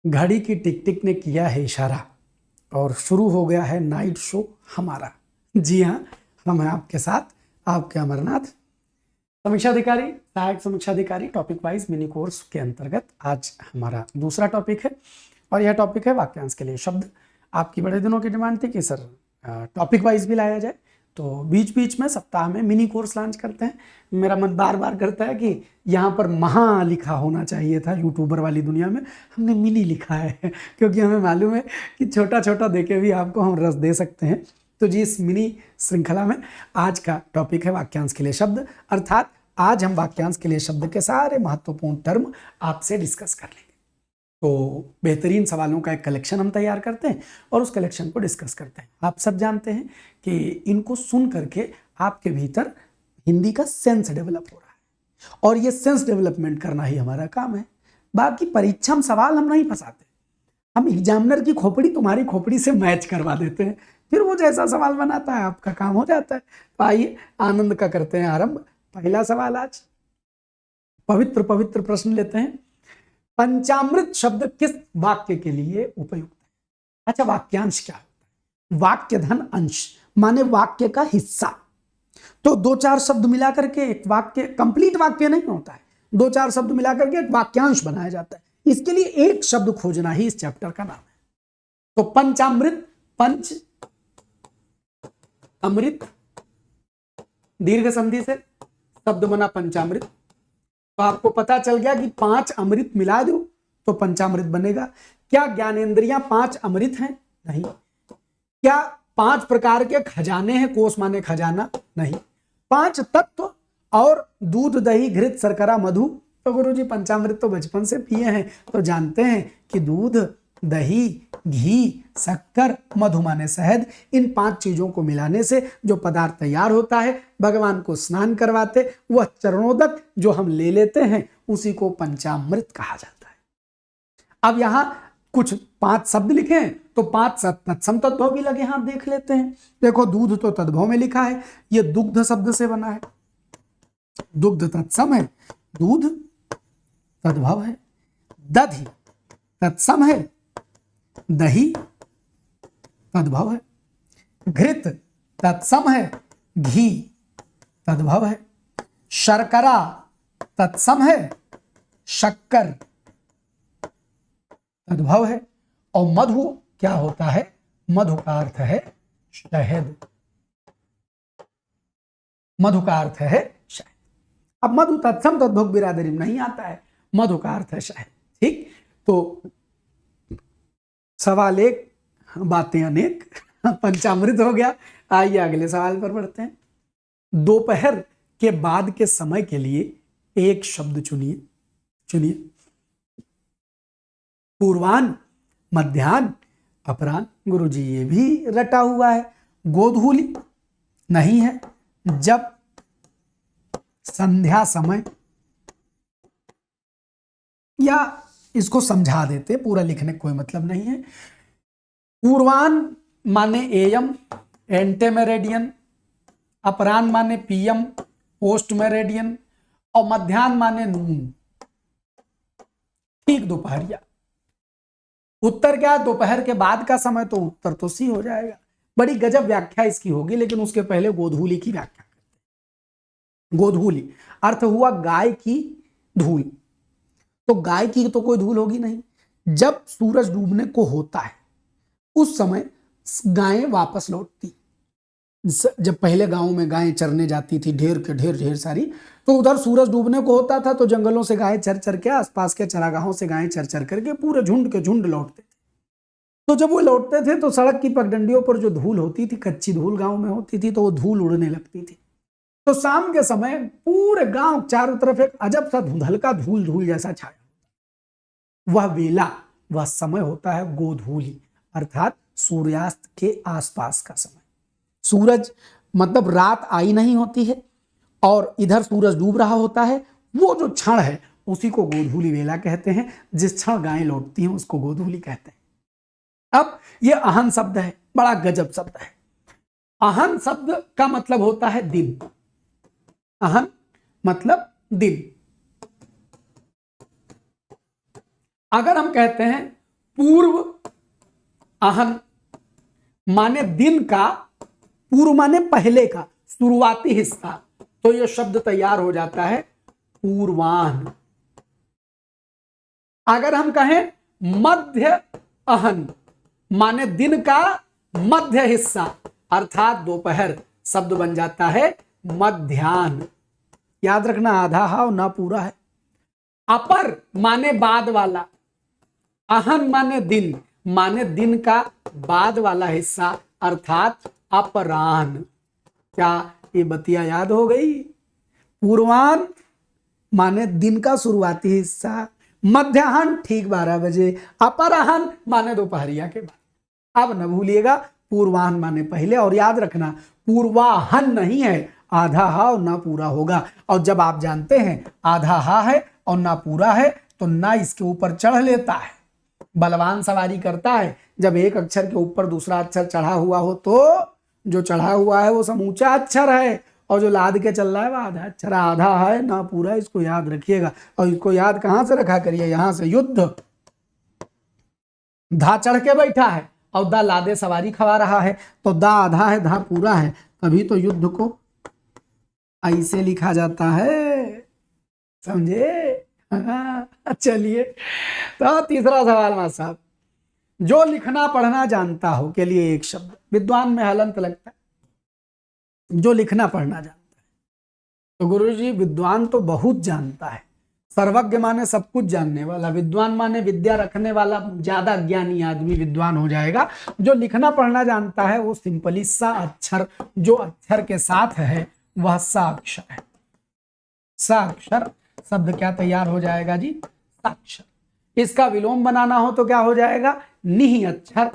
घड़ी की टिक टिक ने किया है इशारा और शुरू हो गया है नाइट शो हमारा। जी हाँ, हम हैं आपके साथ, आपके अमरनाथ समीक्षा अधिकारी, सहायक समीक्षा अधिकारी, टॉपिक वाइज मिनी कोर्स के अंतर्गत आज हमारा दूसरा टॉपिक है और यह टॉपिक है वाक्यांश के लिए शब्द। आपकी बड़े दिनों की डिमांड थी कि सर टॉपिक वाइज भी लाया जाए, तो बीच बीच में सप्ताह में मिनी कोर्स लॉन्च करते हैं। मेरा मन बार बार करता है कि यहाँ पर महा लिखा होना चाहिए था, यूट्यूबर वाली दुनिया में हमने मिनी लिखा है क्योंकि हमें मालूम है कि छोटा छोटा देके भी आपको हम रस दे सकते हैं। तो जी, इस मिनी श्रृंखला में आज का टॉपिक है वाक्यांश के लिए शब्द, अर्थात आज हम वाक्यांश के लिए शब्द के सारे महत्वपूर्ण टर्म आपसे डिस्कस कर लेंगे। तो बेहतरीन सवालों का एक कलेक्शन हम तैयार करते हैं और उस कलेक्शन को डिस्कस करते हैं। आप सब जानते हैं कि इनको सुन करके आपके भीतर हिंदी का सेंस डेवलप हो रहा है और ये सेंस डेवलपमेंट करना ही हमारा काम है। बाकी परीक्षा में सवाल हम नहीं फंसाते, हम एग्जामिनर की खोपड़ी तुम्हारी खोपड़ी से मैच करवा देते हैं, फिर वो जैसा सवाल बनाता है आपका काम हो जाता है। तो आइए आनंद का करते हैं आरंभ। पहला सवाल आज पवित्र पवित्र प्रश्न लेते हैं। पंचामृत शब्द किस वाक्य के लिए उपयुक्त है? अच्छा, वाक्यांश क्या होता है? वाक्य धन अंश माने वाक्य का हिस्सा। तो दो चार शब्द मिलाकर के एक वाक्य, कंप्लीट वाक्य नहीं होता है, दो चार शब्द मिलाकर के एक वाक्यांश बनाया जाता है। इसके लिए एक शब्द खोजना ही इस चैप्टर का नाम है। तो पंचामृत, पंच अमृत दीर्घ संधि से शब्द बना पंचामृत। तो आपको पता चल गया कि 5 अमृत मिला दो तो पंचामृत बनेगा। क्या ज्ञानेंद्रियां 5 अमृत हैं? नहीं। क्या 5 प्रकार के खजाने हैं? कोष माने खजाना? नहीं। 5 तत्व और दूध दही घृत शर्करा मधु। तो गुरुजी पंचामृत तो बचपन से पिए हैं, तो जानते हैं कि दूध दही घी शक्कर मधु माने शहद, इन 5 चीजों को मिलाने से जो पदार्थ तैयार होता है, भगवान को स्नान करवाते वह चरणोदक जो हम ले लेते हैं उसी को पंचामृत कहा जाता है। अब यहां कुछ 5 शब्द लिखे हैं तो 5 तत्सम तद्भव भी लगे, यहां देख लेते हैं। देखो, दूध तो तद्भव में लिखा है, यह दुग्ध शब्द से बना है, दुग्ध तत्सम है, दूध तद्भव है। दधि तत्सम है, दही तद्भव है। घृत तत्सम है, घी तद्भव है। शर्करा तत्सम है, शक्कर तद्भव है। और मधु क्या होता है? मधु का अर्थ है शहद, मधु का अर्थ है शहद। अब मधु तत्सम तद्भव बिरादरी में नहीं आता है, मधु का अर्थ है शहद। ठीक, तो सवाल एक, बातें अनेक, पंचामृत हो गया। आइए अगले सवाल पर बढ़ते हैं। दोपहर के बाद के समय के लिए एक शब्द चुनिए। पूर्वाह्न, मध्याह्न, अपराह्न। गुरुजी ये भी रटा हुआ है। गोधूली नहीं है, जब संध्या समय, या इसको समझा देते, पूरा लिखने कोई मतलब नहीं है। पूर्वाह्न माने एएम एंटे मेरेडियन, अपराह्न माने पीएम पोस्ट मेरेडियन, और मध्याह्न माने नून, ठीक दोपहरिया। उत्तर क्या है? दोपहर के बाद का समय, तो उत्तर तो सी हो जाएगा। बड़ी गजब व्याख्या इसकी होगी, लेकिन उसके पहले गोधूली की व्याख्या करते हैं। गोधूली अर्थ हुआ गाय की धूल। तो गाय की तो कोई धूल होगी नहीं। जब सूरज डूबने को होता है उस समय गायें वापस लौटती। जब पहले गांव में गायें चरने जाती थी, ढेर के ढेर सारी, तो उधर सूरज डूबने को होता था तो जंगलों से गायें चर चर के, आसपास के चरागाहों से गायें चर चर करके पूरे झुंड के झुंड लौटते थे। तो जब वो लौटते थे तो सड़क की पगडंडियों पर जो धूल होती थी, कच्ची धूल गाँव में होती थी, तो वो धूल उड़ने लगती थी। तो शाम के समय पूरे गांव चारों तरफ एक अजब सा धुंधलका धूल धूल जैसा छाया। वह वेला, वह समय होता है गोधूली, अर्थात सूर्यास्त के आसपास का समय। सूरज मतलब रात आई नहीं होती है और इधर सूरज डूब रहा होता है, वो जो क्षण है उसी को गोधूली वेला कहते हैं। जिस क्षण गायें लौटती हैं उसको गोधूली कहते हैं। अब ये अहन शब्द है, बड़ा गजब शब्द है। अहन शब्द का मतलब होता है दिन। अहन मतलब दिन। अगर हम कहते हैं पूर्व अहन माने दिन का, पूर्व माने पहले का, शुरुआती हिस्सा, तो यह शब्द तैयार हो जाता है पूर्वाह्न। अगर हम कहें मध्य अहन माने दिन का मध्य हिस्सा अर्थात दोपहर, शब्द बन जाता है मध्याह्न। याद रखना आधा हाव ना पूरा है। अपर माने बाद वाला, अहन माने दिन का बाद वाला हिस्सा अर्थात अपराह्न। क्या ये बतिया याद हो गई? पूर्वाह्न माने दिन का शुरुआती हिस्सा, मध्याह्न ठीक 12 बजे, अपराह्न माने दोपहरिया के बाद। अब न भूलिएगा पूर्वाह्न माने पहले, और याद रखना पूर्वाह्न नहीं है, आधा हा और ना पूरा होगा। और जब आप जानते हैं आधा हा है और ना पूरा है तो ना इसके ऊपर चढ़ लेता है, बलवान सवारी करता है। जब एक अक्षर के ऊपर दूसरा अक्षर चढ़ा हुआ हो तो जो चढ़ा हुआ है वो समूचा अक्षर है, और जो लाद के चल रहा है वो आधा अक्षर, आधा है ना पूरा, इसको याद रखिएगा। और इसको याद कहां से रखा करिए? यहां से। युद्ध, धा चढ़ के बैठा है और दा लादे सवारी खवा रहा है, तो दा आधा है धा पूरा है, तभी तो युद्ध को ऐसे लिखा जाता है, समझे? चलिए, तो तीसरा सवाल मास्टर साहब, जो लिखना पढ़ना जानता हो के लिए एक शब्द, विद्वान में हलंत लगता है। जो लिखना पढ़ना जानता है, तो गुरुजी विद्वान तो बहुत जानता है। सर्वज्ञ माने सब कुछ जानने वाला, विद्वान माने विद्या रखने वाला, ज्यादा ज्ञानी आदमी विद्वान हो जाएगा। जो लिखना पढ़ना जानता है वो सिंपली सा अक्षर, जो अक्षर के साथ है वह सा अक्षर है। सा अक्षर शब्द क्या तैयार हो जाएगा जी? साक्षर। इसका विलोम बनाना हो तो क्या हो जाएगा? निहि अक्षर,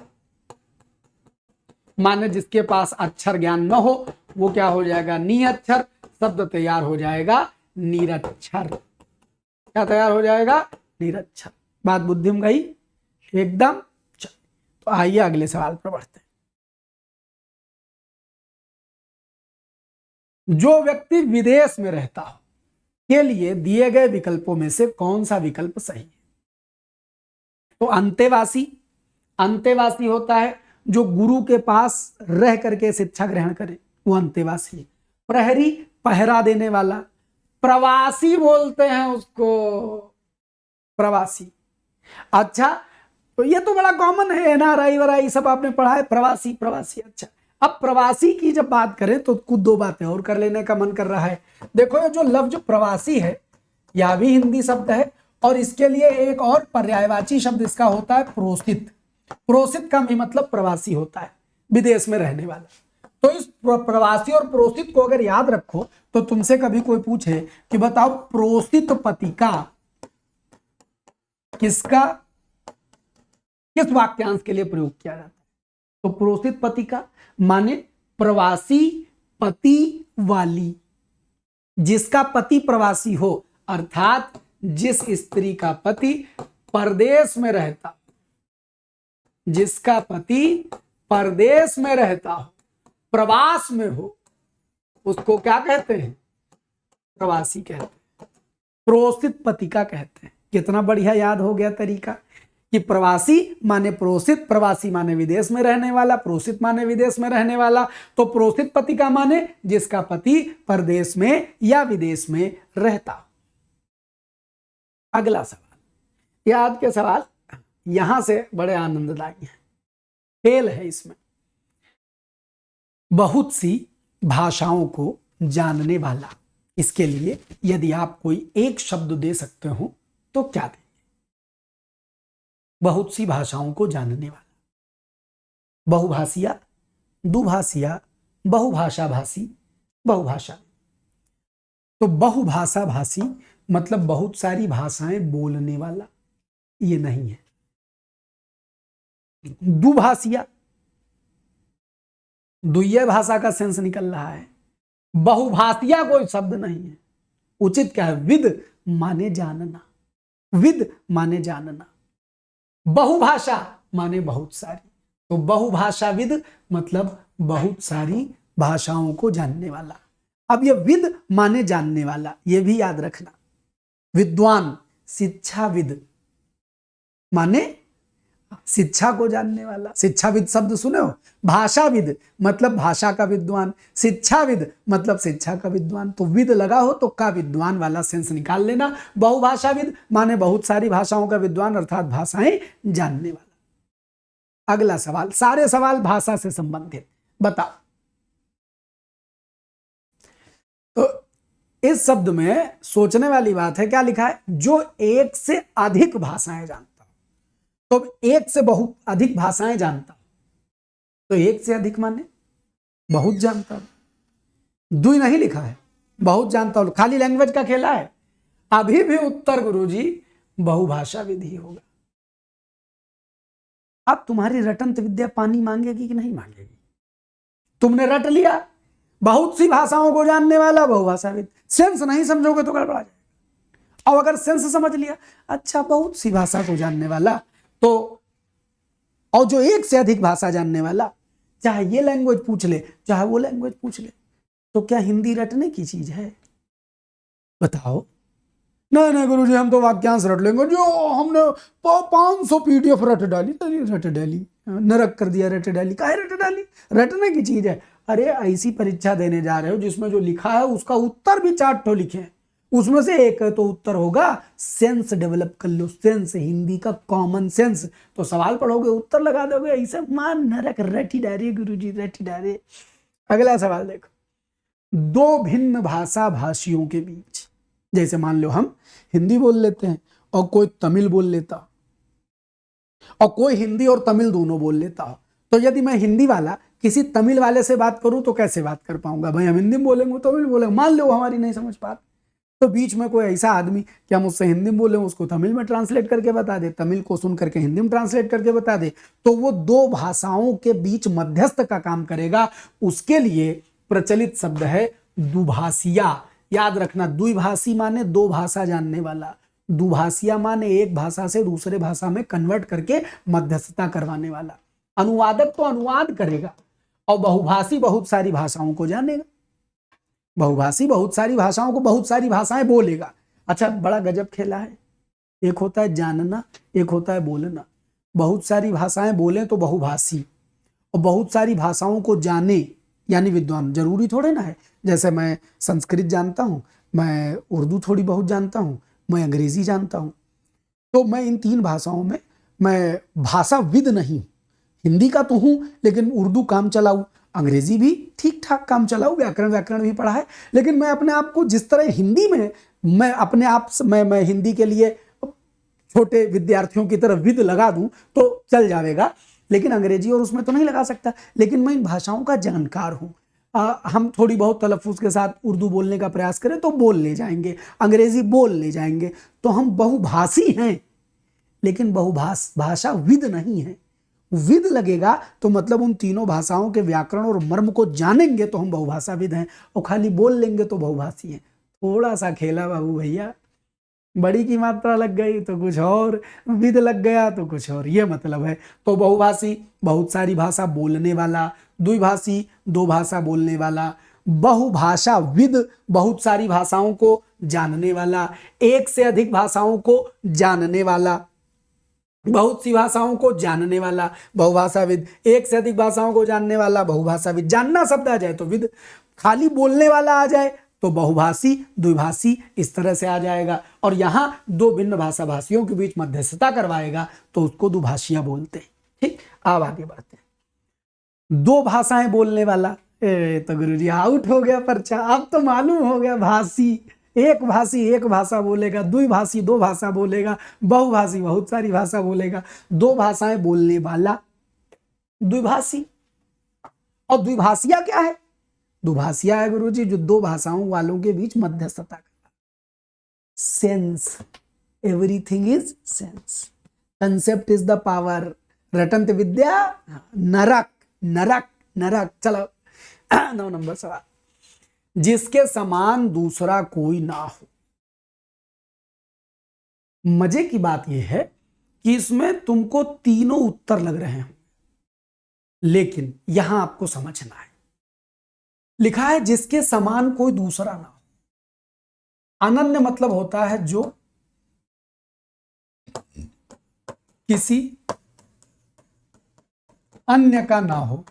माने जिसके पास अक्षर ज्ञान न हो वो क्या हो जाएगा? नि अक्षर। शब्द तैयार हो जाएगा निरक्षर। क्या तैयार हो जाएगा? निरक्षर। बात बुद्धि में गई एकदम। तो आइए अगले सवाल पर बढ़ते हैं। जो व्यक्ति विदेश में रहता हो के लिए दिए गए विकल्पों में से कौन सा विकल्प सही है? तो अंतेवासी, अंतेवासी होता है जो गुरु के पास रह करके शिक्षा ग्रहण करे, वो अंतेवासी। प्रहरी, पहरा देने वाला। प्रवासी बोलते हैं उसको, प्रवासी। अच्छा, तो ये तो बड़ा कॉमन है, एनआरआई वराई सब आपने पढ़ा है, प्रवासी प्रवासी। अच्छा, अब प्रवासी की जब बात करें तो कुछ दो बातें और कर लेने का मन कर रहा है। देखो ये जो लफ्ज प्रवासी है यह भी हिंदी शब्द है, और इसके लिए एक और पर्यायवाची शब्द इसका होता है प्रोसित। प्रोसित का भी मतलब प्रवासी होता है, विदेश में रहने वाला। तो इस प्रवासी और प्रोसित को अगर याद रखो तो तुमसे कभी कोई पूछे कि बताओ प्रोसित पतिका किसका, किस वाक्यांश के लिए प्रयोग किया जाता है? तो प्रोसित पतिका माने प्रवासी पति वाली, जिसका पति प्रवासी हो, अर्थात जिस स्त्री का पति परदेश में रहता, जिसका पति परदेश में रहता हो, प्रवास में हो, उसको क्या कहते हैं? प्रवासी कहते हैं, प्रोसित पतिका कहते हैं। कितना बढ़िया याद हो गया तरीका कि प्रवासी माने प्रोसित, प्रवासी माने विदेश में रहने वाला, प्रोसित माने विदेश में रहने वाला। तो प्रोसित पतिका माने जिसका पति परदेश में या विदेश में रहता हो। अगला सवाल, याद के सवाल यहां से बड़े आनंददायी हैं, खेल है इसमें। बहुत सी भाषाओं को जानने वाला, इसके लिए यदि आप कोई एक शब्द दे सकते हो तो क्या देंगे? बहुत सी भाषाओं को जानने वाला, बहुभाषिया, दुभाषिया, बहुभाषा भाषी, बहुभाषा। तो बहुभाषा भाषी मतलब बहुत सारी भाषाएं बोलने वाला, ये नहीं है। दुभाषिया, दुइये भाषा का सेंस निकल रहा है। बहुभाषिया कोई शब्द नहीं है, उचित क्या है? विद माने जानना, विद माने जानना, बहुभाषा माने बहुत सारी। तो बहुभाषाविद मतलब बहुत सारी भाषाओं को जानने वाला। अब ये विद माने जानने वाला, ये भी याद रखना। विद्वान, शिक्षाविद माने शिक्षा को जानने वाला। शिक्षाविद शब्द सुने हो? भाषाविद मतलब भाषा का विद्वान, शिक्षाविद मतलब शिक्षा का विद्वान। तो विद लगा हो तो का विद्वान वाला सेंस निकाल लेना। बहुभाषाविद माने बहुत सारी भाषाओं का विद्वान अर्थात भाषाएं जानने वाला। अगला सवाल, सारे सवाल भाषा से संबंधित, बताओ। तो इस शब्द में सोचने वाली बात है, क्या लिखा है? जो एक से अधिक भाषाएं जानता हो। तो एक से बहुत अधिक भाषाएं जानता हो, तो एक से अधिक माने बहुत जानता हूं। दुई नहीं लिखा है, बहुत जानता हूं, खाली लैंग्वेज का खेला है। अभी भी उत्तर गुरुजी बहुभाषा विधि होगा। अब तुम्हारी रटंत विद्या पानी मांगेगी कि नहीं मांगेगी? तुमने रट लिया बहुत सी भाषाओं को जानने वाला बहुभाषाविद, सेंस नहीं समझोगे तो गड़बड़ा जाएगा। और अगर सेंस समझ लिया, अच्छा बहुत सी भाषा को जानने वाला, तो और जो एक से अधिक भाषा जानने वाला, चाहे ये लैंग्वेज पूछ ले चाहे वो लैंग्वेज पूछ ले, तो क्या हिंदी रटने की चीज है? बताओ। नहीं नहीं गुरुजी हम तो वाक्यांश रट लेंगे, जो हमने 500 पीडीएफ रट डाली, रट डाली, नरक कर दिया, रट डाली। काहे रट डाली? रटने की चीज है। अरे ऐसी परीक्षा देने जा रहे हो जिसमें जो लिखा है उसका उत्तर भी 4 ठो लिखे, उसमें से एक है तो उत्तर होगा। सेंस डेवलप कर लो, सेंस, हिंदी का कॉमन सेंस। तो सवाल पढ़ोगे उत्तर लगा दोगे, ऐसे मान नरक रटी डारे गुरुजी, रटी डारे। अगला सवाल देखो, दो भिन्न भाषा भाषियों के बीच, जैसे मान लो हम हिंदी बोल लेते हैं और कोई तमिल बोल लेता, और कोई हिंदी और तमिल दोनों बोल लेता हो, तो यदि मैं हिंदी वाला किसी तमिल वाले से बात करूं तो कैसे बात कर पाऊंगा? भाई हम हिंदी में बोलेंगे तमिल बोलेंगे, मान लो हमारी नहीं समझ पा, तो बीच में कोई ऐसा आदमी क्या मुझसे हिंदी में बोले उसको तमिल में ट्रांसलेट करके बता दे, तमिल को सुन करके हिंदी में ट्रांसलेट करके बता दे, तो वो दो भाषाओं के बीच मध्यस्थ का काम करेगा। उसके लिए प्रचलित शब्द है दुभाषिया। याद रखना, द्विभाषी माने दो भाषा जानने वाला, दुभाषिया माने एक भाषा से दूसरे भाषा में कन्वर्ट करके मध्यस्थता करवाने वाला। अनुवादक तो अनुवाद करेगा और बहुभाषी बहुत सारी भाषाओं को जानेगा। बहुभाषी बहुत सारी भाषाओं को बहुत सारी भाषाएं बोलेगा। अच्छा, बड़ा गजब खेला है। एक होता है जानना, एक होता है बोलना। बहुत सारी भाषाएं बोले तो बहुभाषी, और बहुत सारी भाषाओं को जाने यानी विद्वान। जरूरी थोड़े ना है, जैसे मैं संस्कृत जानता हूं, मैं उर्दू थोड़ी बहुत जानता हूं, मैं अंग्रेजी जानता हूं, तो मैं इन 3 भाषाओं में मैं भाषाविद नहीं। हिंदी का तो हूं लेकिन उर्दू काम चलाऊ, अंग्रेजी भी ठीक ठाक काम चलाऊ, व्याकरण भी पढ़ा है, लेकिन मैं अपने आप को जिस तरह हिंदी में मैं अपने आप मैं हिंदी के लिए छोटे विद्यार्थियों की तरह विद लगा दूं तो चल जाएगा, लेकिन अंग्रेजी और उसमें तो नहीं लगा सकता। लेकिन मैं इन भाषाओं का जानकार हूं। हम थोड़ी बहुत तलफ्फुज के साथ उर्दू बोलने का प्रयास करें तो बोल ले जाएंगे, अंग्रेजी बोल ले जाएंगे, तो हम बहुभाषी हैं लेकिन भाषा विद नहीं है। विद लगेगा तो मतलब उन तीनों भाषाओं के व्याकरण और मर्म को जानेंगे तो हम बहुभाषाविद हैं, और खाली बोल लेंगे तो बहुभाषी हैं। थोड़ा सा खेला बाबू भैया, बड़ी की मात्रा लग गई तो कुछ और, विद लग गया तो कुछ और, ये मतलब है। तो बहुभाषी बहुत सारी भाषा बोलने वाला, द्विभाषी दो भाषा बोलने वाला, बहुभाषा विद बहुत सारी भाषाओं को जानने वाला, एक से अधिक भाषाओं को जानने वाला, बहुत सी भाषाओं को जानने वाला बहुभाषाविद, एक से अधिक भाषाओं को जानने वाला बहुभाषाविद। जानना शब्द आ जाए तो विद, खाली बोलने वाला आ जाए तो बहुभाषी, द्विभाषी, इस तरह से आ जाएगा। और यहां दो भिन्न भाषा भाषियों के बीच मध्यस्थता करवाएगा तो उसको दुभाषिया बोलते हैं। ठीक, अब आगे बढ़ते हैं। दो भाषाएं बोलने वाला, तो गुरुजी आउट हो गया पर्चा। अब तो मालूम हो गया, भाषी एक भाषी एक भाषा बोलेगा, द्विभाषी दो भाषा बोलेगा, बहुभाषी बहुत सारी भाषा बोलेगा। दो भाषाएं बोलने वाला द्विभाषी। और द्विभाषिया क्या है? दुभाषिया है गुरुजी जो दो भाषाओं वालों के बीच मध्यस्थता करता। Sense, everything is sense, concept is the power. रटंत विद्या नरक नरक नरक। चलो 9 नंबर सवाल, जिसके समान दूसरा कोई ना हो। मजे की बात यह है कि इसमें तुमको तीनों उत्तर लग रहे हैं, लेकिन यहां आपको समझना है। लिखा है जिसके समान कोई दूसरा ना हो। अनन्य मतलब होता है जो किसी अन्य का ना हो।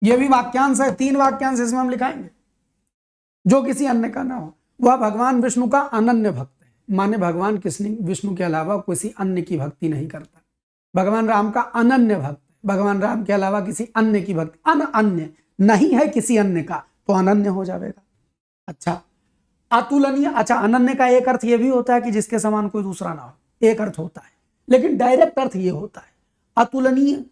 यह भी वाक्यांश है, 3 वाक्यांश इसमें हम लिखाएंगे। जो किसी अन्य का ना हो वह भगवान विष्णु का अनन्य भक्त है, माने भगवान कृष्ण विष्णु के अलावा किसी अन्य की भक्ति नहीं करता। भगवान राम का अनन्य भक्त, भगवान राम के अलावा किसी अन्य की भक्ति, अन्य नहीं है किसी अन्य का, तो अनन्य हो जाएगा। अच्छा, अतुलनीय, अच्छा अनन्य का एक अर्थ यह भी होता है कि जिसके समान कोई दूसरा ना हो, एक अर्थ होता है, लेकिन डायरेक्ट अर्थ यह होता है अतुलनीय,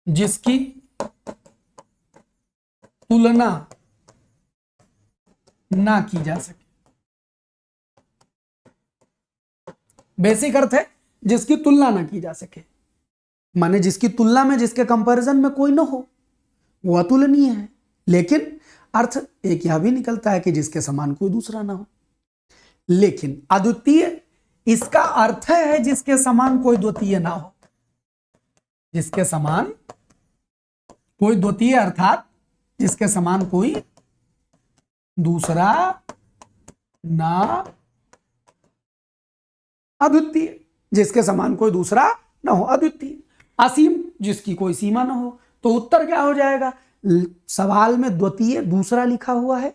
जिसकी तुलना ना की जा सके। बेसिक अर्थ है जिसकी तुलना ना की जा सके, माने जिसकी तुलना में, जिसके कंपैरिजन में कोई ना हो, वो अतुलनीय है। लेकिन अर्थ एक यह भी निकलता है कि जिसके समान कोई दूसरा ना हो। लेकिन अद्वितीय, इसका अर्थ है जिसके समान कोई द्वितीय ना हो। जिसके समान कोई द्वितीय, अर्थात जिसके समान कोई दूसरा ना, अद्वितीय, जिसके समान कोई दूसरा ना हो, अद्वितीय। असीम, जिसकी कोई सीमा ना हो। तो उत्तर क्या हो जाएगा? सवाल में द्वितीय दूसरा लिखा हुआ है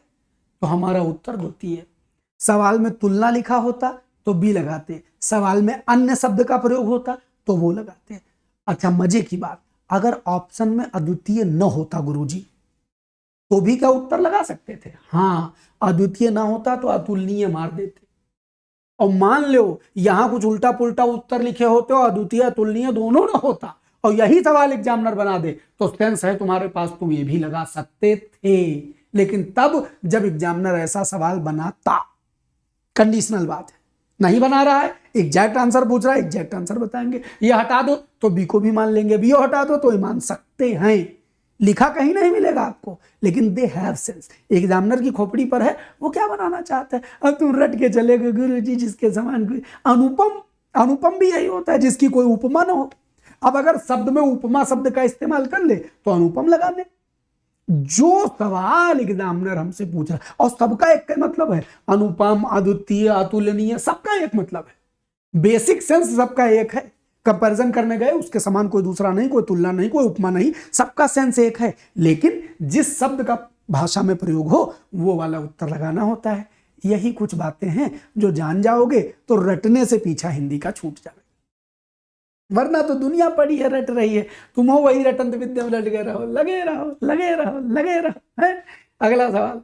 तो हमारा उत्तर द्वितीय। सवाल में तुलना लिखा होता तो बी लगाते, सवाल में अन्य शब्द का प्रयोग होता तो वो लगाते। अच्छा, मजे की बात, अगर ऑप्शन में अद्वितीय न होता गुरुजी तो भी क्या उत्तर लगा सकते थे? हाँ, अद्वितीय ना होता तो अतुलनीय मार देते। और मान लो यहां कुछ उल्टा पुल्टा उत्तर लिखे होते और अद्वितीय अतुलनीय दोनों ना होता और यही सवाल एग्जामिनर बना दे तो सेंस है तुम्हारे पास, तुम ये भी लगा सकते थे। लेकिन तब जब एग्जामिनर ऐसा सवाल बनाता, कंडीशनल बात है, नहीं बना रहा है, एग्जैक्ट आंसर पूछ रहा है, एग्जैक्ट आंसर बताएंगे। ये हटा दो तो बी को भी मान लेंगे, बी हटा दो तो ये मान सकते हैं। लिखा कहीं नहीं मिलेगा आपको, लेकिन दे हैव सेंस। एग्जामिनर की खोपड़ी पर है, वो क्या बनाना चाहता है? अब तुम रट के चले गए गुरुजी जिसके समान कोई अनुपम, अनुपम भी यही होता है जिसकी कोई उपमा ना हो। अब अगर शब्द में उपमा शब्द का इस्तेमाल कर ले तो अनुपम लगा दे। जो सवाल एग्जामिनर हमसे पूछ रहा है और सबका एक मतलब है, अनुपम, अद्वितीय, अतुलनीय, सबका एक मतलब है, बेसिक सेंस सबका एक है। कंपैरिजन करने गए, उसके समान कोई दूसरा नहीं, कोई तुलना नहीं, कोई उपमा नहीं, सबका सेंस एक है। लेकिन जिस शब्द का भाषा में प्रयोग हो वो वाला उत्तर लगाना होता है। यही कुछ बातें हैं जो जान जाओगे तो रटने से पीछा हिंदी का छूट जाएगा, वरना तो दुनिया पड़ी है, रट रही है, तुम हो वही रटंत विद्या में लट गए रहो, लगे रहो, लगे रहो, लगे रहो, है? अगला सवाल,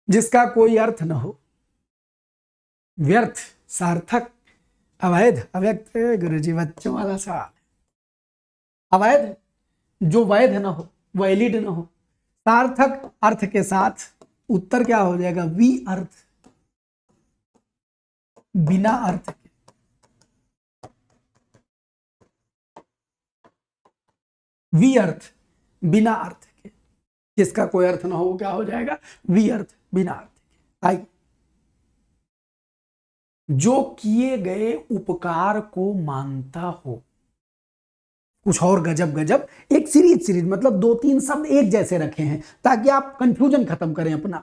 जिसका कोई अर्थ न हो, व्यर्थ, सार्थक, अवैध, अव्यक्त। गुरुजी बच्चों वाला सवाल, अवैध जो वैध न हो, वैलिड न हो। सार्थक अर्थ के साथ उत्तर क्या हो जाएगा? वी अर्थ, बिना अर्थ के। वी अर्थ, बिना अर्थ के, जिसका कोई अर्थ ना हो वो क्या हो जाएगा? वी अर्थ, बिना अर्थ के। आइए, जो किए गए उपकार को मानता हो। कुछ और गजब गजब, एक सीरीज मतलब 2-3 शब्द एक जैसे रखे हैं ताकि आप कंफ्यूजन खत्म करें अपना।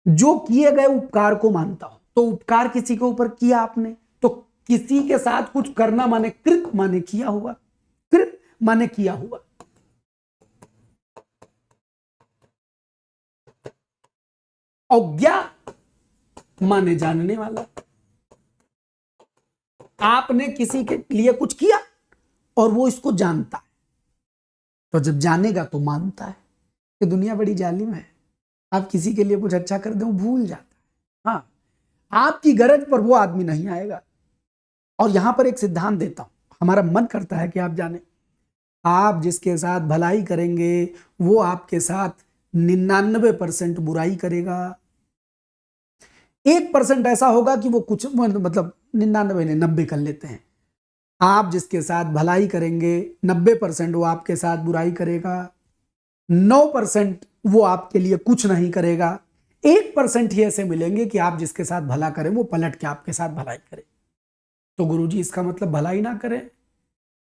जो किए गए उपकार को मानता हो, तो उपकार किसी के ऊपर किया आपने तो किसी के साथ कुछ करना, माने कृत माने किया हुआ, कृत माने किया हुआ। अज्ञा माने जानने वाला। आपने किसी के लिए कुछ किया और वो इसको जानता है, तो जब जानेगा तो मानता है। ये दुनिया बड़ी जालिम है, आप किसी के लिए कुछ अच्छा कर दो भूल जाता है। हाँ, आपकी गरज पर वो आदमी नहीं आएगा। और यहां पर एक सिद्धांत देता हूं, हमारा मन करता है कि आप जाने, आप जिसके साथ भलाई करेंगे वो आपके साथ 99% बुराई करेगा। 1% ऐसा होगा कि वो कुछ, मतलब 99 नहीं 90 कर लेते हैं। आप जिसके साथ भलाई करेंगे 90% वो आपके साथ बुराई करेगा, 9% वो आपके लिए कुछ नहीं करेगा, 1% ही ऐसे मिलेंगे कि आप जिसके साथ भला करें वो पलट के आपके साथ भलाई करे। तो गुरुजी इसका मतलब भलाई ना करे?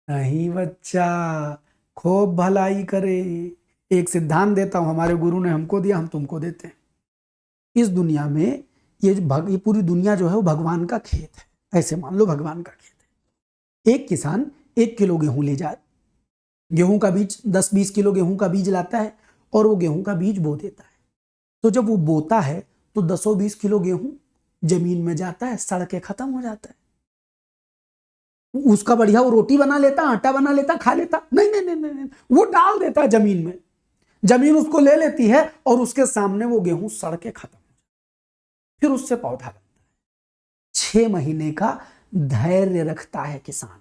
नहीं बच्चा, खूब भलाई करे। एक सिद्धांत देता हूं, हमारे गुरु ने हमको दिया, हम तुमको देते हैं। इस दुनिया में ये पूरी दुनिया जो है वो भगवान का खेत है। ऐसे मान लो भगवान का खेत है। एक किसान 1 किलो गेहूं ले जाए, गेहूं का बीज 10-20 किलो गेहूं का बीज लाता है और वो गेहूं का बीज बो देता है। तो जब वो बोता है तो 10-20 किलो गेहूं जमीन में जाता है, सड़ के खत्म हो जाता है। उसका बढ़िया वो रोटी बना लेता, आटा बना लेता, खा लेता, नहीं नहीं नहीं नहीं, नहीं। वो डाल देता है जमीन में, जमीन उसको ले लेती है और उसके सामने वो गेहूं सड़ के खत्म हो जाता है। फिर उससे पौधा बनता है। 6 महीने का धैर्य रखता है किसान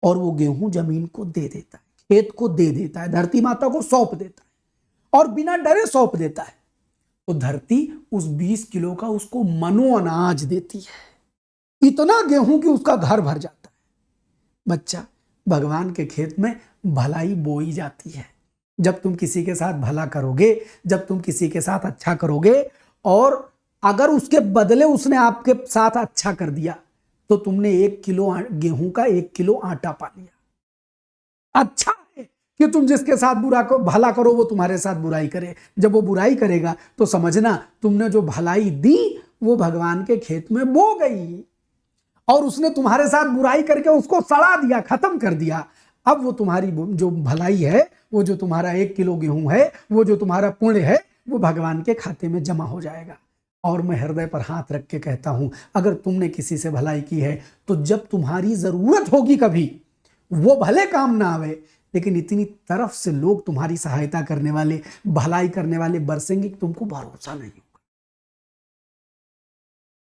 और वो गेहूं जमीन को दे देता है, खेत को दे देता है, धरती माता को सौंप देता है और बिना डरे सौंप देता है। तो धरती उस 20 किलो का उसको मनो अनाज देती है, इतना गेहूं कि उसका घर भर जाता है। बच्चा, भगवान के खेत में भलाई बोई जाती है। जब तुम किसी के साथ भला करोगे, जब तुम किसी के साथ अच्छा करोगे और अगर उसके बदले उसने आपके साथ अच्छा कर दिया तो तुमने 1 किलो गेहूं का 1 किलो आटा पा लिया। अच्छा है कि तुम जिसके साथ भला करो वो तुम्हारे साथ बुराई करे। जब वो बुराई करेगा तो समझना तुमने जो भलाई दी वो भगवान के खेत में बो गई और उसने तुम्हारे साथ बुराई करके उसको सड़ा दिया, खत्म कर दिया। अब वो तुम्हारी जो भलाई है, वो जो तुम्हारा 1 किलो गेहूं है, वो जो तुम्हारा पुण्य है, वो भगवान के खाते में जमा हो जाएगा। और मैं हृदय पर हाथ रख के कहता हूं, अगर तुमने किसी से भलाई की है तो जब तुम्हारी जरूरत होगी कभी, वो भले काम ना आवे, लेकिन इतनी तरफ से लोग तुम्हारी सहायता करने वाले, भलाई करने वाले बरसेंगे कि तुमको भरोसा नहीं होगा।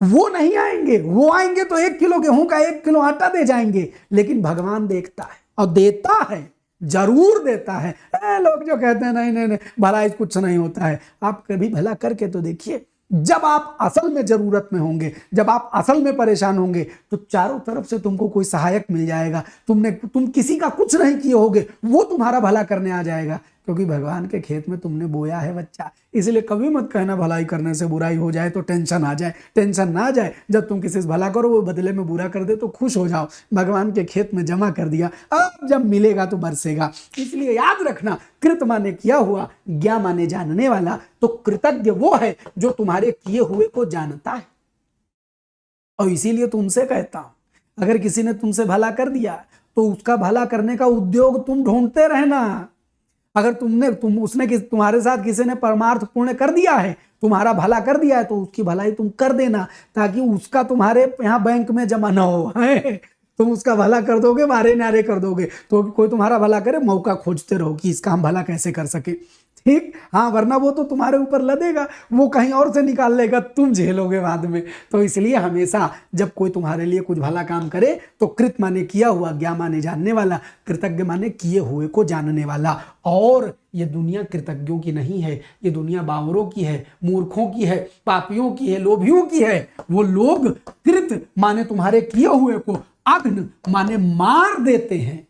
वो नहीं आएंगे, वो आएंगे तो 1 किलो गेहूं का 1 किलो आटा दे जाएंगे, लेकिन भगवान देखता है और देता है, जरूर देता है। लोग जो कहते हैं नहीं नहीं नहीं भलाई कुछ नहीं होता है, आप कभी भला करके तो देखिए। जब आप असल में जरूरत में होंगे, जब आप असल में परेशान होंगे तो चारों तरफ से तुमको कोई सहायक मिल जाएगा। तुम किसी का कुछ नहीं किए होगे, वो तुम्हारा भला करने आ जाएगा, क्योंकि भगवान के खेत में तुमने बोया है बच्चा। इसलिए कभी मत कहना भलाई करने से बुराई हो जाए तो टेंशन आ जाए। टेंशन ना आ जाए, जब तुम किसी से भला करो वो बदले में बुरा कर दे तो खुश हो जाओ, भगवान के खेत में जमा कर दिया, अब जब मिलेगा तो बरसेगा। इसलिए याद रखना, कृत माने किया हुआ, ज्ञा माने जानने वाला। तो कृतज्ञ वो है जो तुम्हारे किए हुए को जानता है। और इसीलिए तुमसे कहता हूं, अगर किसी ने तुमसे भला कर दिया तो उसका भला करने का उद्योग तुम ढूंढते रहना। अगर तुम्हारे साथ किसी ने परमार्थ पूर्ण कर दिया है, तुम्हारा भला कर दिया है, तो उसकी भलाई तुम कर देना, ताकि उसका तुम्हारे यहाँ बैंक में जमा ना हो। तुम उसका भला कर दोगे, मारे नारे कर दोगे, तो कोई तुम्हारा भला करे, मौका खोजते रहो कि इसका हम भला कैसे कर सके। ठीक, हाँ, वरना वो तो तुम्हारे ऊपर लदेगा, वो कहीं और से निकाल लेगा, तुम झेलोगे बाद में। तो इसलिए हमेशा जब कोई तुम्हारे लिए कुछ भला काम करे तो कृत माने किया हुआ, ज्ञा माने जानने वाला, कृतज्ञ माने किए हुए को जानने वाला। और ये दुनिया कृतज्ञों की नहीं है, ये दुनिया बावरों की है, मूर्खों की है, पापियों की है, लोभियों की है। वो लोग कृत माने तुम्हारे किए हुए को, अघ्न माने मार देते हैं,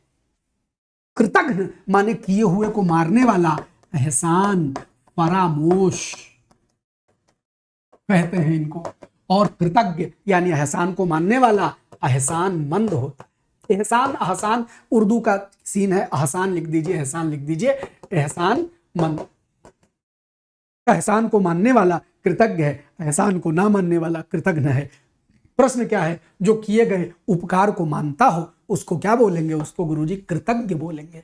कृतघ्न माने किए हुए को मारने वाला, एहसान परामोश कहते हैं इनको। और कृतज्ञ यानी एहसान को मानने वाला एहसान मंद होता है। एहसान अहसान उर्दू का सीन है, अहसान लिख दीजिए, एहसान लिख दीजिए, एहसान मंद। एहसान को मानने वाला कृतज्ञ है, एहसान को ना मानने वाला कृतज्ञ है। प्रश्न क्या है? जो किए गए उपकार को मानता हो उसको क्या बोलेंगे? उसको गुरुजी कृतज्ञ बोलेंगे।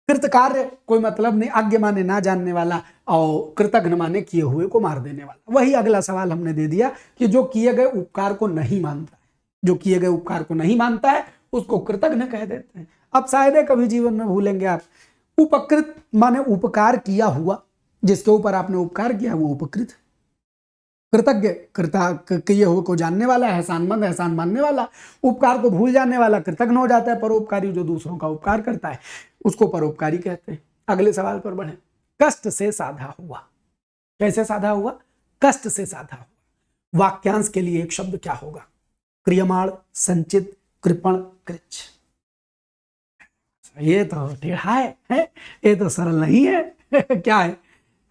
कृतकार्य कोई मतलब नहीं, अज्ञ माने ना जानने वाला और कृतघ्न माने किए हुए को मार देने वाला। वही अगला सवाल हमने दे दिया कि जो किए गए उपकार को नहीं मानता है, जो किए गए उपकार को नहीं मानता है उसको कृतघ्न कह देते हैं। अब शायद कभी जीवन में भूलेंगे आप। उपकृत माने उपकार किया हुआ, जिसके ऊपर आपने उपकार किया वो उपकृत। कृतज्ञ किए हुए को जानने वाला, एहसानमंद एहसान मानने वाला। उपकार को भूल जाने वाला कृतज्ञ हो जाता है। परोपकारी जो दूसरों का उपकार करता है उसको परोपकारी कहते हैं। अगले सवाल पर बढ़े। कष्ट से साधा हुआ, कैसे साधा हुआ? कष्ट से साधा हुआ। वाक्यांश के लिए एक शब्द क्या होगा? क्रियमाण, संचित, कृपण, कृच्छ। ये तो टेढ़ा है? ये तो सरल नहीं है। क्या है?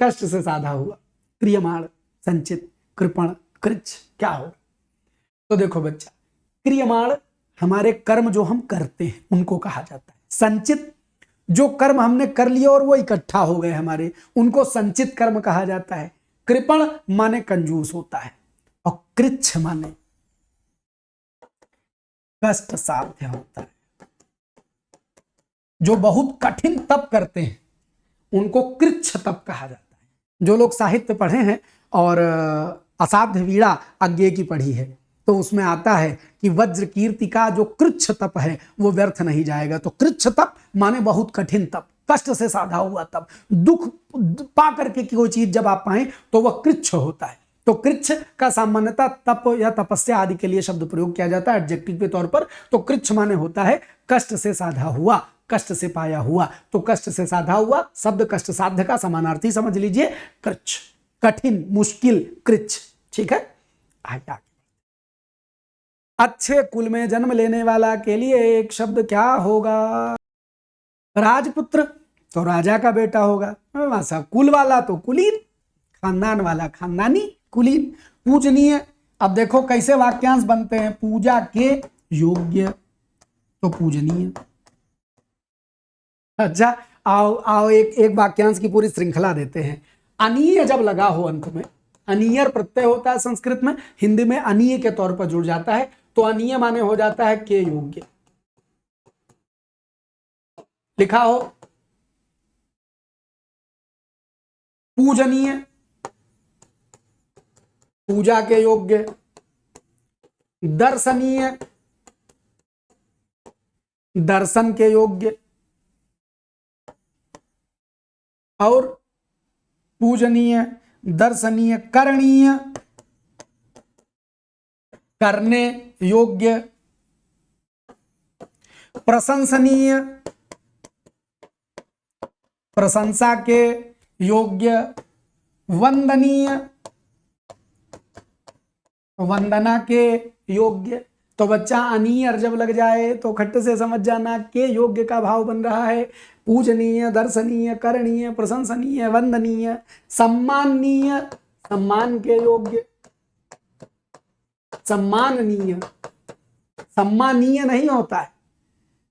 कष्ट से साधा हुआ, क्रियमाण, संचित, कृपण, कृच्छ क्या होगा? तो देखो बच्चा, क्रियमाण हमारे कर्म जो हम करते हैं उनको कहा जाता है। संचित जो कर्म हमने कर लिए और वो इकट्ठा हो गए हमारे, उनको संचित कर्म कहा जाता है। कृपण माने कंजूस होता है और कृच्छ माने कष्ट साध्य होता है। जो बहुत कठिन तप करते हैं उनको कृच्छ तप कहा जाता है। जो लोग साहित्य पढ़े हैं और असाध्य वीणा अज्ञे की पढ़ी है तो उसमें आता है कि वज्र कीर्ति का जो कृच्छ तप है वो व्यर्थ नहीं जाएगा। तो कृच्छ तप माने बहुत कठिन तप, कष्ट से साधा हुआ तप, दुख पा करके कोई चीज जब आप पाए तो वह कृच्छ होता है। तो कृच्छ का सामान्यतः तप या तपस्या आदि के लिए शब्द प्रयोग किया जाता है एडजेक्टिव के तौर पर। तो कृच्छ माने होता है कष्ट से साधा हुआ, कष्ट से पाया हुआ। तो कष्ट से साधा हुआ शब्द कष्ट साध्य का समानार्थी समझ लीजिए कृच्छ, कठिन, मुश्किल, कृच्छ। ठीक है, आगे अच्छे कुल में जन्म लेने वाला के लिए एक शब्द क्या होगा? राजपुत्र तो राजा का बेटा होगा, वैसा कुल वाला तो कुलीन, खानदान वाला खानदानी, कुलीन। पूजनीय, अब देखो कैसे वाक्यांश बनते हैं। पूजा के योग्य तो पूजनीय। अच्छा आओ आओ एक वाक्यांश की पूरी श्रृंखला देते हैं। अनीय जब लगा हो अंत में, अनीयर प्रत्यय होता है संस्कृत में, हिंदी में अनीय के तौर पर जुड़ जाता है। तो अनीय माने हो जाता है के योग्य। लिखा हो पूजनीय, पूजा के योग्य। दर्शनीय, दर्शन के योग्य। और पूजनीय, दर्शनीय, करणीय, करने योग्य। प्रशंसनीय, प्रशंसा के योग्य। वंदनीय, वंदना के योग्य। तो बच्चा अनीयर जब लग जाए तो खट्ट से समझ जाना के योग्य का भाव बन रहा है। पूजनीय, दर्शनीय, करणीय, प्रशंसनीय, वंदनीय, सम्माननीय, सम्मान के योग्य। सम्माननीय, सम्मानीय नहीं होता है,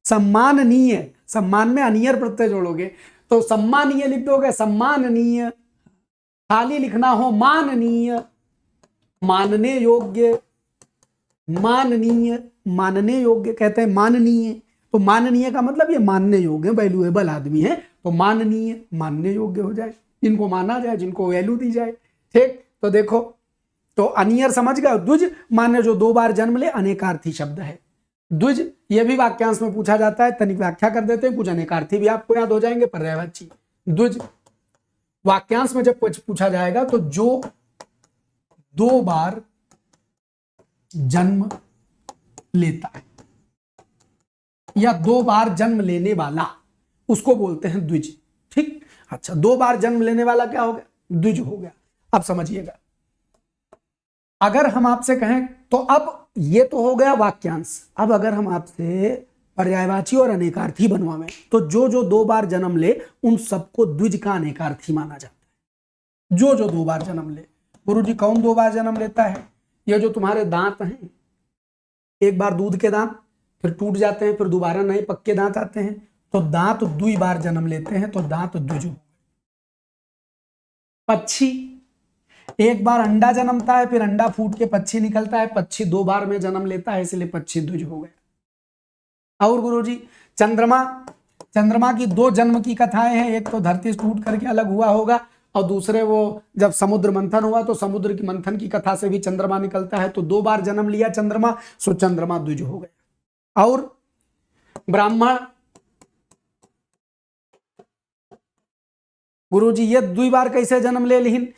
सम्माननीय। सम्मान में अनियर प्रत्यय जोड़ोगे तो सम्मानीय लिख दोगे, सम्माननीय। खाली लिखना हो माननीय, मानने योग्य, माननीय, मानने योग्य कहते हैं माननीय। तो माननीय का मतलब ये मानने योग्य, वैल्यूएबल आदमी है तो माननीय, मानने योग्य हो जाए, जिनको माना जाए, जिनको वैल्यू दी जाए। ठीक, तो देखो तो अनियर समझ गए। द्विज माने जो दो बार जन्म ले, अनेकार्थी शब्द है द्विज। ये भी वाक्यांश में पूछा जाता है, तनिक व्याख्या कर देते हैं, कुछ अनेकार्थी भी आपको याद हो जाएंगे, पर्यायवाची। द्विज वाक्यांश में जब पूछा जाएगा तो जो दो बार जन्म लेता है या दो बार जन्म लेने वाला, उसको बोलते हैं द्विज। ठीक, अच्छा, दो बार जन्म लेने वाला क्या हो गया? द्विज हो गया। अब समझिएगा, अगर हम आपसे कहें तो अब ये तो हो गया वाक्यांश। अब अगर हम आपसे पर्यायवाची और अनेकार्थी बनवावें तो जो जो दो बार जन्म ले उन सबको द्विज का अनेकार्थी माना जाता है। जो जो दो बार जन्म ले। गुरुजी कौन दो बार जन्म लेता है? ये जो तुम्हारे दांत हैं, एक बार दूध के दांत फिर टूट जाते हैं, फिर दोबारा नए पक्के दांत आते हैं, तो दांत दुई बार जन्म लेते हैं, तो दांत द्विज। पक्षी एक बार अंडा जन्मता है, फिर अंडा फूट के पक्षी निकलता है, पक्षी दो बार में जन्म लेता है, इसलिए पक्षी द्विज हो गया। और गुरुजी चंद्रमा, चंद्रमा की दो जन्म की कथाएं हैं। एक तो धरती टूट करके अलग हुआ होगा और दूसरे वो जब समुद्र मंथन हुआ तो समुद्र की मंथन की कथा से भी चंद्रमा निकलता है। तो दो बार जन्म लिया चंद्रमा, सो चंद्रमा द्विज हो गया। और ब्राह्मण, गुरुजी ये दुई बार कैसे जन्म ले लिहिन?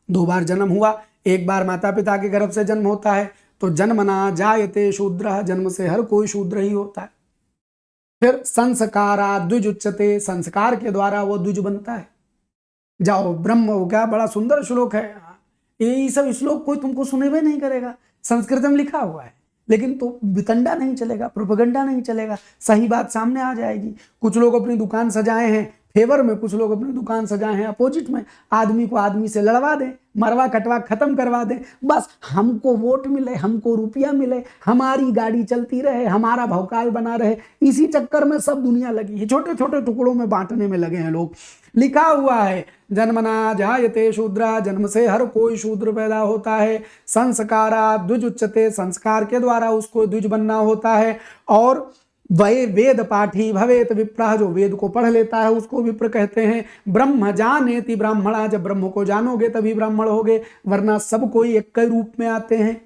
दो बार जन्म हुआ, एक बार माता पिता के गर्भ से जन्म होता है तो जन्मना जायते शूद्र, जन्म से हर कोई शूद्र ही होता है। फिर संस्कारा द्विज उच्चते, संस्कार के द्वारा वो द्विज बनता है। जाओ ब्रह्म हो गया, बड़ा सुंदर श्लोक है। ये सब श्लोक कोई तुमको सुने भी नहीं करेगा, संस्कृत में लिखा हुआ है, लेकिन तो वितंडा नहीं चलेगा, प्रोपेगेंडा नहीं चलेगा, सही बात सामने आ जाएगी। कुछ लोग अपनी दुकान सजाए हैं, फेवर में, कुछ लोग अपनी दुकान सजाए हैं अपोजिट में, आदमी को आदमी से लड़वा दें, मरवा कटवा खत्म करवा दें, बस हमको वोट मिले, हमको रुपया मिले, हमारी गाड़ी चलती रहे, हमारा भौकाल बना रहे, इसी चक्कर में सब दुनिया लगी है, छोटे छोटे टुकड़ों में बांटने में लगे हैं लोग। लिखा हुआ है जन्मना जायते शूद्रा, जन्म से हर कोई शूद्र पैदा होता है, संस्कारा द्विज उच्चते, संस्कार के द्वारा उसको द्विज बनना होता है, और वह वेद पाठी भवेत विप्रः, जो वेद को पढ़ लेता है उसको विप्र कहते हैं, ब्रह्म जानेति ब्राह्मणा, जब ब्रह्म को जानोगे तभी ब्राह्मण होगे, वरना सब कोई एक रूप में आते हैं,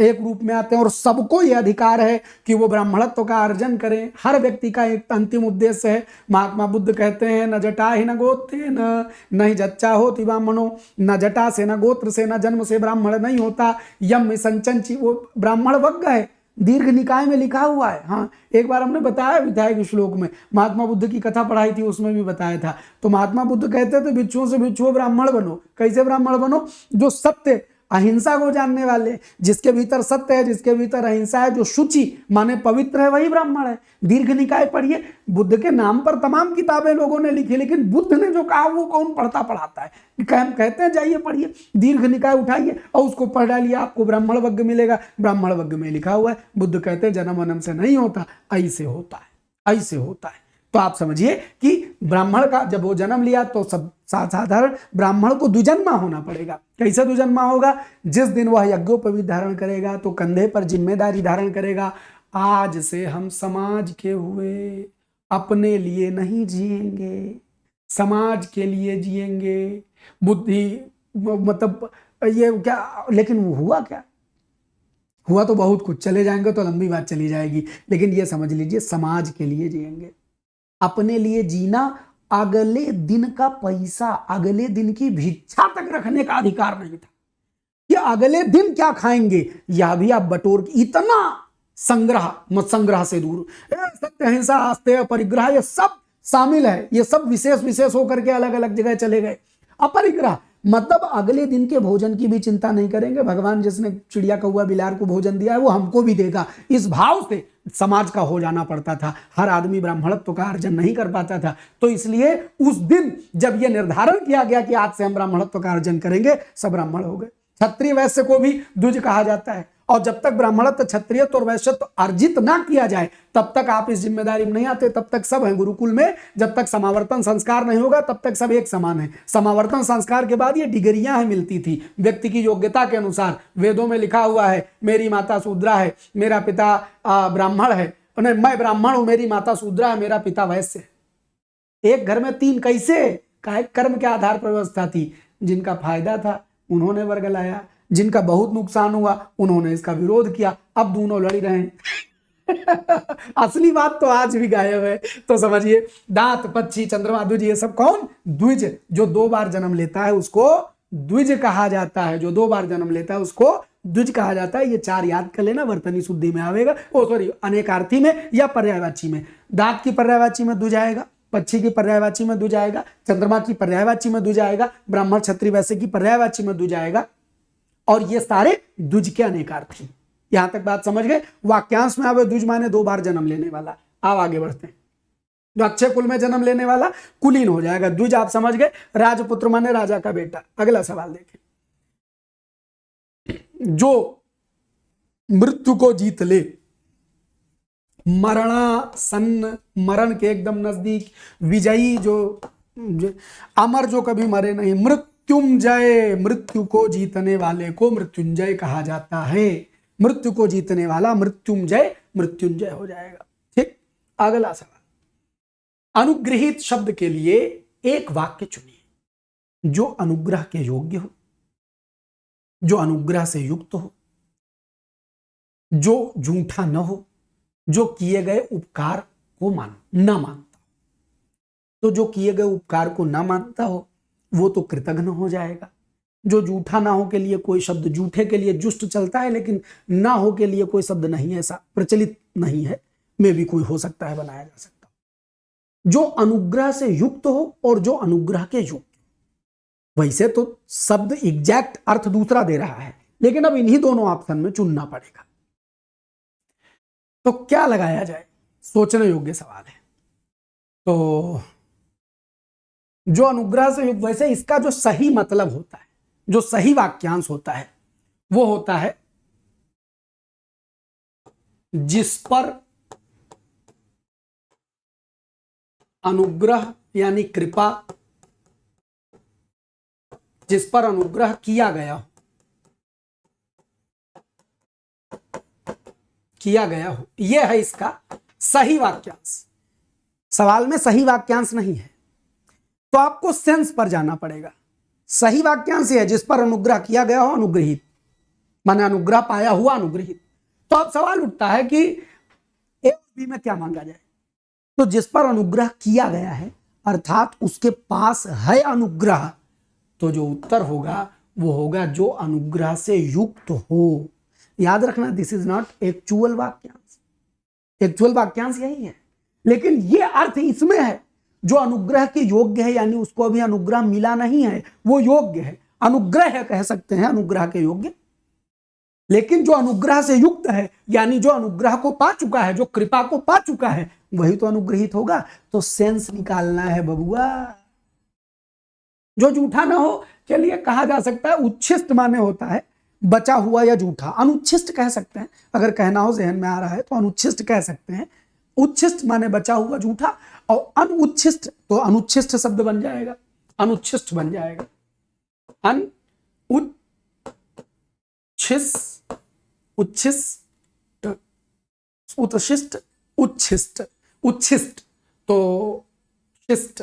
एक रूप में आते हैं, और सबको यह अधिकार है कि वो ब्राह्मणत्व का अर्जन करें। हर व्यक्ति का एक अंतिम उद्देश्य है। महात्मा बुद्ध कहते हैं न जटा ही न गोत्रे न ही जच्चा होती ब्राह्मणों, न जटा से न गोत्र से न जन्म से ब्राह्मण नहीं होता, यम संचंची, वो ब्राह्मण वग्ग है, दीर्घ निकाय में लिखा हुआ है। हाँ, एक बार हमने बताया विधायक श्लोक में, महात्मा बुद्ध की कथा पढ़ाई थी, उसमें भी बताया था। तो महात्मा बुद्ध कहते थे भिक्षुओं से भिक्षु ब्राह्मण बनो। कैसे ब्राह्मण बनो? जो सत्य अहिंसा को जानने वाले, जिसके भीतर सत्य है, जिसके भीतर अहिंसा है, जो शुचि माने पवित्र है, वही ब्राह्मण है। दीर्घ निकाय पढ़िए, बुद्ध के नाम पर तमाम किताबें लोगों ने लिखी, लेकिन बुद्ध ने जो कहा वो कौन पढ़ता पढ़ाता है? हम कहते हैं जाइए पढ़िए, दीर्घ निकाय उठाइए और उसको पढ़ डालिए, आपको ब्राह्मण वर्ग मिलेगा। ब्राह्मण वर्ग में लिखा हुआ है, बुद्ध कहते हैं जन्म वनम से नहीं होता, ऐसे होता है, ऐसे होता है। तो आप समझिए कि ब्राह्मण का जब वो जन्म लिया तो सब साधारण ब्राह्मण को द्विजन्मा होना पड़ेगा। कैसे द्विजन्मा होगा? जिस दिन वह यज्ञोपवीत धारण करेगा तो कंधे पर जिम्मेदारी धारण करेगा, आज से हम समाज के हुए, अपने लिए नहीं जिएंगे, समाज के लिए जिएंगे। बुद्धि मतलब ये क्या, लेकिन वो हुआ क्या? हुआ तो बहुत कुछ, चले जाएंगे तो लंबी बात चली जाएगी, लेकिन ये समझ लीजिए समाज के लिए जिएंगे। अपने लिए जीना, अगले दिन का पैसा, अगले दिन की भिक्षा तक रखने का अधिकार नहीं था कि अगले दिन क्या खाएंगे, यह भी आप बटोर, इतना संग्रह, मत संग्रह से दूर, सत्य अहिंसा आस्तेय परिग्रह, ये सब शामिल है। ये सब विशेष विशेष होकर के अलग अलग जगह चले गए। अपरिग्रह मतलब अगले दिन के भोजन की भी चिंता नहीं करेंगे, भगवान जिसने चिड़िया कौवा बिलार को भोजन दिया है वो हमको भी देगा, इस भाव से समाज का हो जाना पड़ता था। हर आदमी ब्राह्मणत्व का अर्जन नहीं कर पाता था, तो इसलिए उस दिन जब यह निर्धारण किया गया कि आज से हम ब्राह्मणत्व का अर्जन करेंगे, सब ब्राह्मण हो गए। क्षत्रिय वैश्य को भी द्विज कहा जाता है, और जब तक ब्राह्मणत्व, क्षत्रियत्व और वैश्यत्व अर्जित ना किया जाए तब तक आप इस जिम्मेदारी में नहीं आते, तब तक सब हैं गुरुकुल में। जब तक समावर्तन संस्कार नहीं होगा तब तक सब एक समान है। समावर्तन संस्कार के बाद ये डिग्रियां मिलती थी व्यक्ति की योग्यता के अनुसार। वेदों में लिखा हुआ है मेरी माता शूद्रा है, मेरा पिता ब्राह्मण है, मैं ब्राह्मण हूं, मेरी माता शूद्रा है, मेरा पिता वैश्य है। एक घर में तीन कैसे? कर्म के आधार पर व्यवस्था थी। जिनका फायदा था उन्होंने वर्ग लाया, जिनका बहुत नुकसान हुआ उन्होंने इसका विरोध किया, अब दोनों लड़ रहे हैं। असली बात तो आज भी गायब है। तो समझिए, दांत, पक्षी, चंद्रमा, द्विज, ये सब कौन? द्विज। जो 2 बार जन्म लेता है उसको द्विज कहा जाता है, जो 2 बार जन्म लेता है उसको द्विज कहा जाता है। ये 4 याद कर लेना, वर्तनी शुद्धि में आवेगा, सॉरी अनेकार्थी में या पर्यायवाची में। दांत की पर्यायवाची में द्विज आएगा, पक्षी की पर्यायवाची में द्विज आएगा, चंद्रमा की पर्यायवाची में द्विज आएगा, ब्राह्मण क्षत्रिय वैश्य की पर्यायवाची में द्विज आएगा, और ये सारे द्विज के अनेकार्थी। यहां तक बात समझ गए? वाक्यांश में आवे द्विज माने 2 बार जन्म लेने वाला। अब आगे बढ़ते हैं। जो अच्छे कुल में जन्म लेने वाला कुलीन हो जाएगा। द्विज आप समझ गए, राजपुत्र माने राजा का बेटा। अगला सवाल देखें, जो मृत्यु को जीत ले, मरणासन्न, मरण के एकदम नजदीक, विजयी, जो अमर, जो कभी मरे नहीं, मृत्युंजय, मृत्यु को जीतने वाले को मृत्युंजय कहा जाता है। मृत्यु को जीतने वाला मृत्युंजय, मृत्युंजय हो जाएगा। ठीक, अगला सवाल, अनुग्रहित शब्द के लिए एक वाक्य चुनिए जो अनुग्रह के योग्य हो, जो अनुग्रह से युक्त हो, जो झूठा न हो, जो किए गए उपकार को न मानता हो। तो जो किए गए उपकार को न मानता हो वो तो कृतघ्न हो जाएगा। जो झूठा ना हो के लिए कोई शब्द, झूठे के लिए जुष्ट चलता है, लेकिन ना हो के लिए कोई शब्द नहीं, ऐसा प्रचलित नहीं है, में भी कोई हो सकता है, बनाया जा सकता हो। जो अनुग्रह से युक्त हो और जो अनुग्रह के योग्य। वैसे तो शब्द एग्जैक्ट अर्थ दूसरा दे रहा है, लेकिन अब इन्हीं दोनों ऑप्शन में चुनना पड़ेगा। तो क्या लगाया जाए? सोचने योग्य सवाल है। तो जो अनुग्रह से युक्त, वैसे इसका जो सही मतलब होता है, जो सही वाक्यांश होता है वो होता है जिस पर अनुग्रह यानी कृपा, जिस पर अनुग्रह किया गया हो, यह है इसका सही वाक्यांश। सवाल में सही वाक्यांश नहीं है तो आपको सेंस पर जाना पड़ेगा। सही वाक्यांश है जिस पर अनुग्रह किया गया हो, अनुग्रहित माने अनुग्रह पाया हुआ अनुग्रहित। तो अब सवाल उठता है कि ए और बी में क्या मांगा जाए। तो जिस पर अनुग्रह किया गया है अर्थात उसके पास है अनुग्रह, तो जो उत्तर होगा वो होगा जो अनुग्रह से युक्त हो। याद रखना, दिस इज नॉट एक्चुअल वाक्यांश। एक्चुअल वाक्यांश यही है, लेकिन ये अर्थ इसमें है जो अनुग्रह के योग्य है, यानी उसको अभी अनुग्रह मिला नहीं है, वो योग्य है, अनुग्रह है कह सकते हैं, अनुग्रह के योग्य। लेकिन जो अनुग्रह से युक्त है यानी जो अनुग्रह को पा चुका है, जो कृपा को पा चुका है, वही तो अनुग्रहित होगा। तो सेंस निकालना है बबुआ, जो झूठा ना हो। चलिए कहा जा सकता है उच्छिष्ट माने होता है बचा हुआ या झूठा, अनुच्छिष्ट कह सकते हैं। अगर कहना हो जहन में आ रहा है तो अनुच्छिष्ट कह सकते हैं। उच्छिष्ट माने बचा हुआ झूठा, और अनुच्छिष्ट तो अनुच्छिष्ट शब्द बन जाएगा, अनुच्छिष्ट बन जाएगा। उच्छिष्ट, उत्शिष्ट, उच्छिष्ट, उच्छिष्ट तो शिष्ट,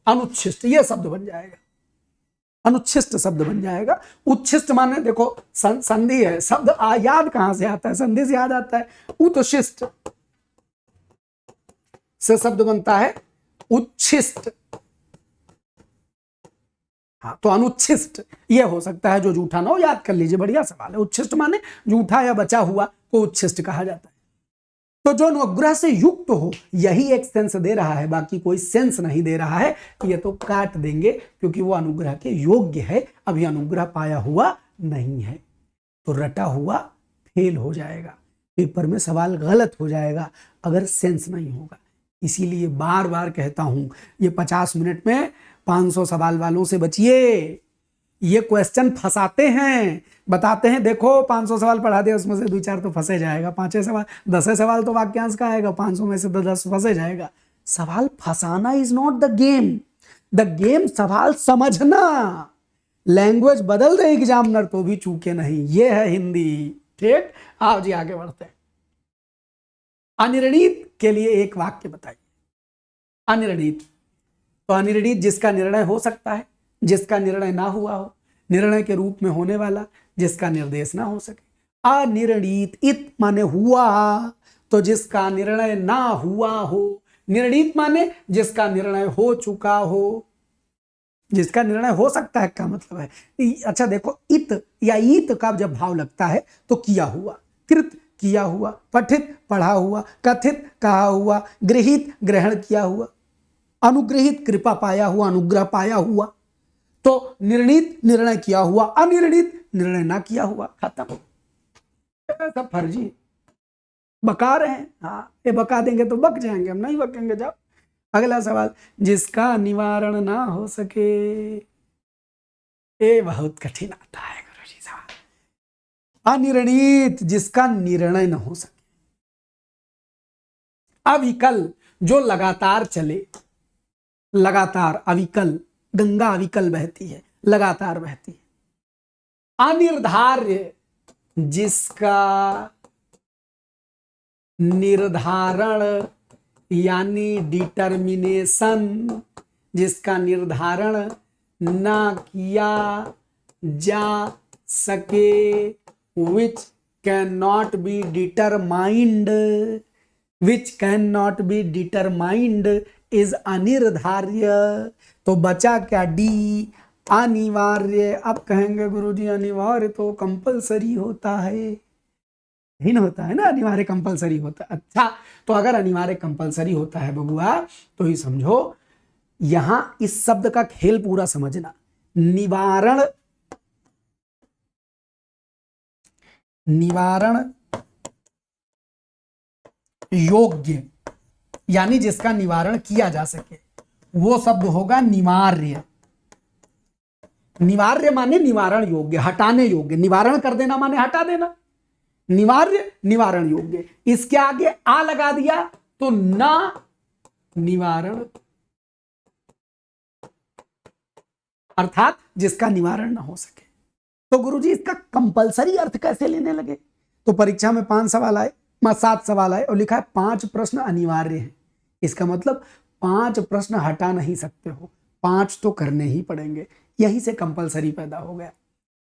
अनुच्छिष्ट ये शब्द बन जाएगा, अनुच्छिष्ट शब्द बन जाएगा। उच्छिष्ट माने देखो संधि है, शब्द याद कहां से आता है, संधि से याद आता है। उत्शिष्ट से शब्द बनता है उच्छिष्ट, हाँ तो अनुच्छिष्ट ये हो सकता है जो झूठा ना हो। याद कर लीजिए, बढ़िया सवाल है। उच्छिष्ट माने झूठा या बचा हुआ को उच्छिष्ट कहा जाता है। तो जो अनुग्रह से युक्त हो यही एक सेंस दे रहा है, बाकी कोई सेंस नहीं दे रहा है। ये तो काट देंगे क्योंकि वो अनुग्रह के योग्य है, अभी अनुग्रह पाया हुआ नहीं है। तो रटा हुआ फेल हो जाएगा, पेपर में सवाल गलत हो जाएगा अगर सेंस नहीं होगा। इसीलिए बार बार कहता हूं, ये 50 मिनट में 500 सवाल वालों से बचिए। ये क्वेश्चन फंसाते हैं, बताते हैं देखो 500 सवाल पढ़ा दे, उसमें से 2-4 तो फंसे जाएगा, 5 सवाल 10 सवाल तो वाक्यांश का आएगा, 500 में से तो 10 फंसे जाएगा। सवाल फंसाना is not the game, the game सवाल समझना। लैंग्वेज बदल दे एग्जामिनर तो भी चूके नहीं, ये है हिंदी। ठीक, आओ जी आगे बढ़ते हैं। अनिर्णित के लिए एक वाक्य बताइए। अनिर्णित तो अनिर्णित जिसका निर्णय हो सकता है, जिसका निर्णय ना हुआ हो, निर्णय के रूप में होने वाला, जिसका निर्देश ना हो सके। अनिर्णित, इत माने हुआ, तो जिसका निर्णय ना हुआ हो। निर्णित माने जिसका निर्णय हो चुका हो, जिसका निर्णय हो सकता है का मतलब है। अच्छा देखो, इत या ईत का जब भाव लगता है तो किया हुआ, कृत किया हुआ, पठित पढ़ा हुआ, कथित कहा हुआ, गृहीत ग्रहण किया हुआ, अनुग्रहित कृपा पाया हुआ, अनुग्रह पाया हुआ। तो निर्णित निर्णय किया हुआ, अनिर्णित निर्णय ना किया हुआ, खत्म। सब फर्जी बका रहे हैं। हाँ, ये बका देंगे तो बक जाएंगे, हम नहीं बकेंगे। जाओ अगला सवाल, जिसका निवारण ना हो सके। ये बहुत कठिन आता है गुरुजी सवाल। अनिर्णित जिसका निर्णय न हो सके। अविकल जो लगातार चले, लगातार अविकल, गंगा अविकल बहती है, लगातार बहती है। अनिर्धार्य जिसका निर्धारण यानी डिटर्मिनेशन, जिसका निर्धारण ना किया जा सके, which cannot be determined, which cannot be determined is अनिर्धार्य। तो बचा क्या, डी अनिवार्य। अब कहेंगे गुरुजी अनिवार्य तो कंपलसरी होता है, ही ना होता है ना, अनिवार्य कंपलसरी होता है। अच्छा, तो अगर अनिवार्य कंपलसरी होता है बबुआ तो ही समझो, यहां इस शब्द का खेल पूरा समझना। निवारण, निवारण योग्य यानी जिसका निवारण किया जा सके, वो शब्द होगा निवार्य। निवार्य माने निवारण योग्य, हटाने योग्य। निवारण कर देना माने हटा देना। निवार्य निवारण योग्य। इसके आगे आ लगा दिया तो ना निवारण, अर्थात जिसका निवारण ना हो सके। तो गुरुजी इसका कंपलसरी अर्थ कैसे लेने लगे? तो परीक्षा में 5 सवाल आए, 7 सवाल आए और लिखा है 5 प्रश्न अनिवार्य है। इसका मतलब 5 प्रश्न हटा नहीं सकते हो, 5 तो करने ही पड़ेंगे। यहीं से कंपलसरी पैदा हो गया।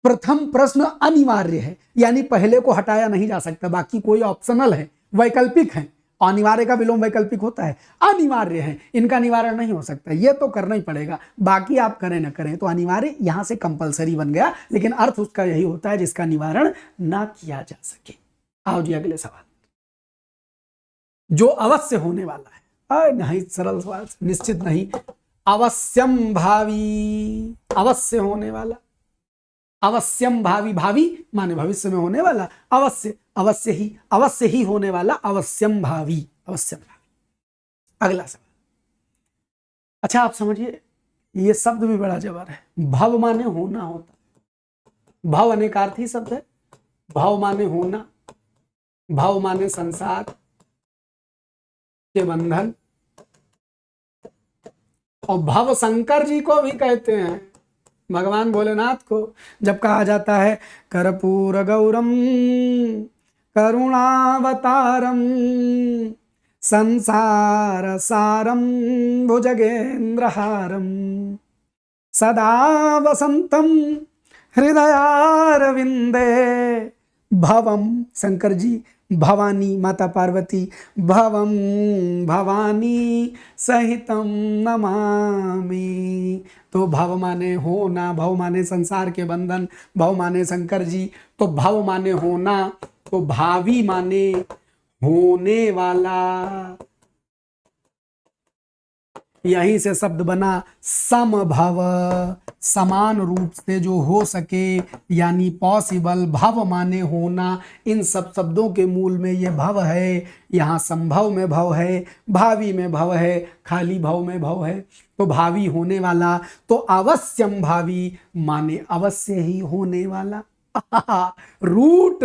प्रथम प्रश्न अनिवार्य है, यानी पहले को हटाया नहीं जा सकता, बाकी कोई ऑप्शनल है, वैकल्पिक है। अनिवार्य का विलोम वैकल्पिक होता है, अनिवार्य है, इनका निवारण नहीं हो सकता, ये तो करना ही पड़ेगा, बाकी आप करें ना करें। तो अनिवार्य यहां से कंपलसरी बन गया, लेकिन अर्थ उसका यही होता है जिसका निवारण ना किया जा सके। आओ जी अगले सवाल। जो अवश्य होने वाला है, नहीं सरल सवाल, निश्चित नहीं, अवश्यम भावी, अवश्य होने वाला, अवश्यम भावी, भावी माने भविष्य में होने वाला, अवश्य अवश्य ही होने वाला, अवश्यम भावी, अवश्यम भावी। अगला सवाल। अच्छा आप समझिए, ये शब्द भी बड़ा जबर है। भव माने होना होता है, भव अनेकार्थी शब्द है। भव माने होना, भव माने संसार के बंधन, और भव शंकर जी को भी कहते हैं, भगवान भोलेनाथ को। जब कहा जाता है कर्पूर गौरम करुणावतारम संसार सारम भुजगेंद्रहारम सदा वसंतम हृदयारविंदे भवम, शंकर जी, भवानी माता पार्वती, भवम भवानी सहितम नमामि। तो भव माने होना, भव माने संसार के बंधन, भव माने शंकर जी, तो भव माने होना, तो भावी माने होने वाला। यहीं से शब्द बना समभव, समान रूप से जो हो सके, यानी पॉसिबल। भव माने होना, इन सब शब्दों के मूल में ये भव है। यहाँ संभव में भव है, भावी में भव है, खाली भव में भव है, तो भावी होने वाला। तो अवश्यम भावी माने अवश्य ही होने वाला। रूट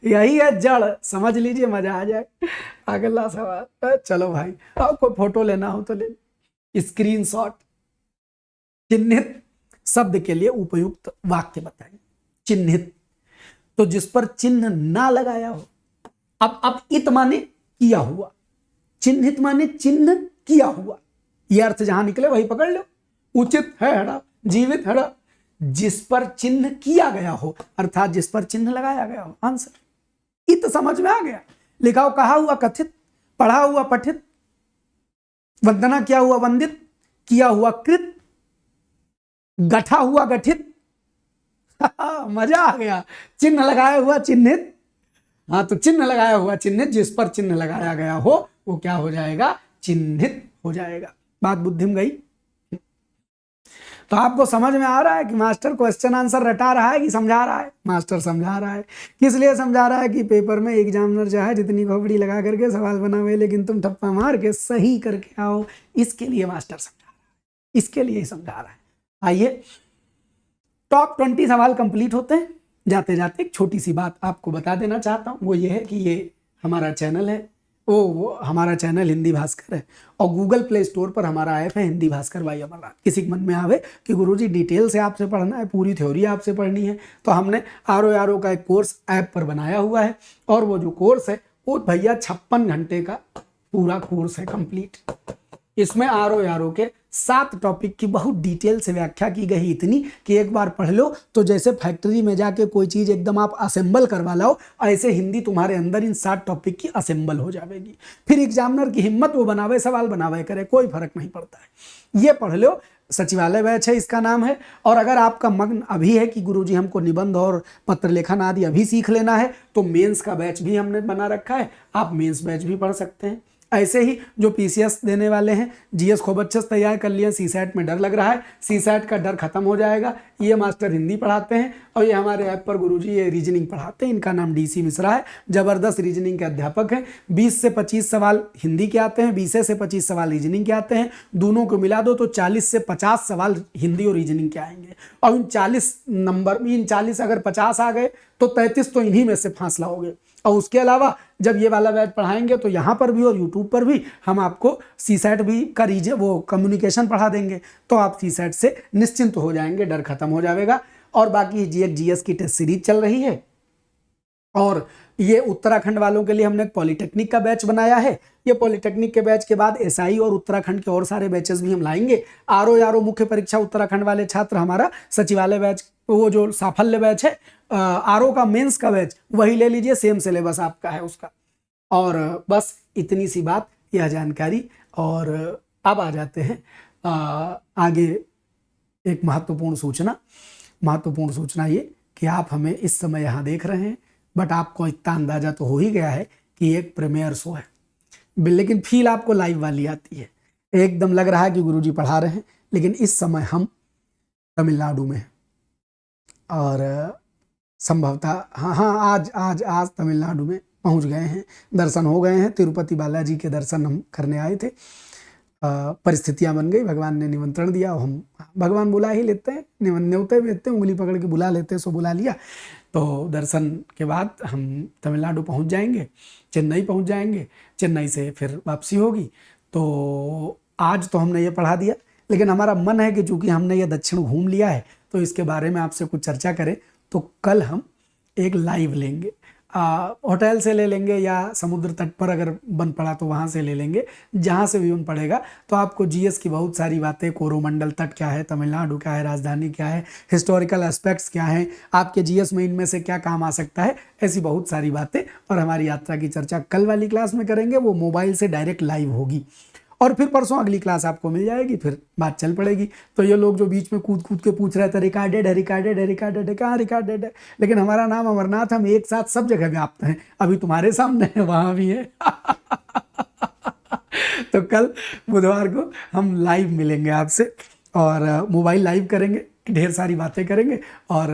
यही है, जड़, समझ लीजिए, मजा आ जाए। अगला सवाल। चलो भाई, आपको फोटो लेना हो तो ले, स्क्रीनशॉट। चिन्हित शब्द के लिए उपयुक्त वाक्य बताइए। चिन्हित, तो जिस पर चिन्ह ना लगाया हो। अब इत माने किया हुआ, चिन्हित माने चिन्ह किया हुआ, यह अर्थ जहां निकले वही पकड़ लो। उचित है हड़ा, जीवित हड़ा, जिस पर चिन्ह किया गया हो, अर्थात जिस पर चिन्ह लगाया गया हो। आंसर इत समझ में आ गया। लिखा हो कहा हुआ कथित, पढ़ा हुआ पठित, वंदना किया हुआ वंदित, किया हुआ कृत, गठा हुआ गठित। मजा आ गया। चिन्ह लगाया हुआ चिन्हित, हाँ तो चिन्ह लगाया हुआ चिन्हित, जिस पर चिन्ह लगाया गया हो वो क्या हो जाएगा? चिन्हित हो जाएगा। बात बुद्धि में गई? तो आपको समझ में आ रहा है कि मास्टर क्वेश्चन आंसर रटा रहा है कि समझा रहा है? मास्टर समझा रहा है। किस लिए समझा रहा है? कि पेपर में एग्जामिनर जो है जितनी खोपड़ी लगा करके सवाल बनावे, लेकिन तुम ठप्पा मार के सही करके आओ, इसके लिए मास्टर समझा रहा है, इसके लिए ही समझा रहा है। आइए, टॉप 20 सवाल कंप्लीट होते हैं। जाते जाते एक छोटी सी बात आपको बता देना चाहता हूँ, वो ये है कि ये हमारा चैनल है, वो हमारा चैनल हिंदी भास्कर है, और गूगल प्ले स्टोर पर हमारा ऐप है हिंदी भास्कर बाई अमरनाथ। किसी के मन में आवे कि गुरुजी डिटेल से आपसे पढ़ना है, पूरी थ्योरी आपसे पढ़नी है, तो हमने आर का एक कोर्स ऐप पर बनाया हुआ है, और वो जो कोर्स है वो भैया 56 घंटे का पूरा कोर्स है कंप्लीट। इसमें आर के 7 टॉपिक की बहुत डिटेल से व्याख्या की गई, इतनी कि एक बार पढ़ लो तो जैसे फैक्ट्री में जाके कोई चीज़ एकदम आप असेंबल करवा लाओ, ऐसे हिंदी तुम्हारे अंदर इन 7 टॉपिक की असेंबल हो जाएगी। फिर एग्जामिनर की हिम्मत, वो बनावे सवाल बनावे करे, कोई फर्क नहीं पड़ता है। ये पढ़ लो, सचिवालय बैच है इसका नाम है। और अगर आपका मग्न अभी है कि गुरुजी हमको निबंध और पत्र लेखन आदि अभी सीख लेना है, तो मेंस का बैच भी हमने बना रखा है, आप मेंस बैच भी पढ़ सकते हैं। ऐसे ही जो पीसीएस देने वाले हैं, जीएस खूब अच्छे से तैयार कर लिए, सीसैट में डर लग रहा है, सीसैट का डर खत्म हो जाएगा। ये मास्टर हिंदी पढ़ाते हैं और ये हमारे ऐप पर गुरुजी ये रीजनिंग पढ़ाते हैं। इनका नाम डीसी मिश्रा है, जबरदस्त रीजनिंग के अध्यापक हैं। 20 से 25 सवाल हिंदी के आते हैं, 20 से 25 सवाल रीजनिंग के आते हैं। दोनों को मिला दो तो 40 से 50 सवाल हिंदी और रीजनिंग के आएंगे। और इन 40 अगर 50 आ गए तो 33 तो इन्हीं में से फासला हो गए। और उसके अलावा जब ये वाला बैच पढ़ाएंगे तो यहाँ पर भी और यूट्यूब पर भी हम आपको सीसैट भी का वो कम्युनिकेशन पढ़ा देंगे, तो आप सीसैट से निश्चिंत हो जाएंगे, डर खत्म हो जाएगा। और बाकी जीएस की टेस्ट सीरीज चल रही है। और ये उत्तराखंड वालों के लिए हमने पॉलिटेक्निक का बैच बनाया है। ये पॉलिटेक्निक के बैच के बाद एसआई और उत्तराखंड के और सारे बैचेस भी हम लाएंगे। आरओ मुख्य परीक्षा उत्तराखंड वाले छात्र हमारा सचिवालय बैच, वो जो साफल्य बैच है, आरओ का मेंस का बैच, वही ले लीजिए, सेम सिलेबस आपका है उसका। और बस इतनी सी बात, यह जानकारी। और अब आ जाते हैं आगे एक महत्वपूर्ण सूचना ये कि आप हमें इस समय यहाँ देख रहे हैं, बट आपको इतना अंदाजा तो हो ही गया है कि एक प्रीमियर शो है, लेकिन फील आपको लाइव वाली आती है। एकदम लग रहा है कि गुरुजी पढ़ा रहे हैं, लेकिन इस समय हम तमिलनाडु में हैं। और संभवतः हाँ आज तमिलनाडु में पहुंच गए हैं, दर्शन हो गए हैं। तिरुपति बालाजी के दर्शन हम करने आए थे। परिस्थितियां बन गई, भगवान ने निमंत्रण दिया, हम भगवान बुला ही लेते हैं, न्योते भेजते हैं, उंगली पकड़ के बुला लेते हैं, सो बुला लिया। तो दर्शन के बाद हम तमिलनाडु पहुंच जाएंगे, चेन्नई पहुंच जाएंगे, चेन्नई से फिर वापसी होगी। तो आज तो हमने ये पढ़ा दिया, लेकिन हमारा मन है कि चूंकि हमने ये दक्षिण घूम लिया है तो इसके बारे में आपसे कुछ चर्चा करें। तो कल हम एक लाइव लेंगे, होटल से ले लेंगे या समुद्र तट पर अगर बन पड़ा तो वहाँ से ले लेंगे, जहाँ से भी बन पड़ेगा। तो आपको जीएस की बहुत सारी बातें, कोरोमंडल तट क्या है, तमिलनाडु क्या है, राजधानी क्या है, हिस्टोरिकल एस्पेक्ट्स क्या हैं, आपके जीएस में इनमें से क्या काम आ सकता है, ऐसी बहुत सारी बातें और हमारी यात्रा की चर्चा कल वाली क्लास में करेंगे। वो मोबाइल से डायरेक्ट लाइव होगी और फिर परसों अगली क्लास आपको मिल जाएगी, फिर बात चल पड़ेगी। तो ये लोग जो बीच में कूद के पूछ रहे थे रिकॉर्डेड है, कहाँ रिकॉर्डेड है, लेकिन हमारा नाम अमरनाथ, हम एक साथ सब जगह व्याप्त हैं। अभी तुम्हारे सामने है, वहाँ भी है। तो कल बुधवार को हम लाइव मिलेंगे आपसे और मोबाइल लाइव करेंगे, ढेर सारी बातें करेंगे। और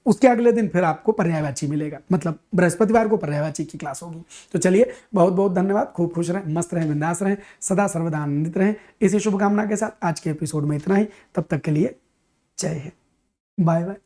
उसके अगले दिन फिर आपको पर्यायवाची मिलेगा, मतलब बृहस्पतिवार को पर्यायवाची की क्लास होगी। तो चलिए, बहुत बहुत धन्यवाद। खूब खुश रहें, मस्त रहें, बिंदास रहें, सदा सर्वदा आनंदित रहें। इसी शुभकामना के साथ आज के एपिसोड में इतना ही। तब तक के लिए जय हिंद, बाय बाय।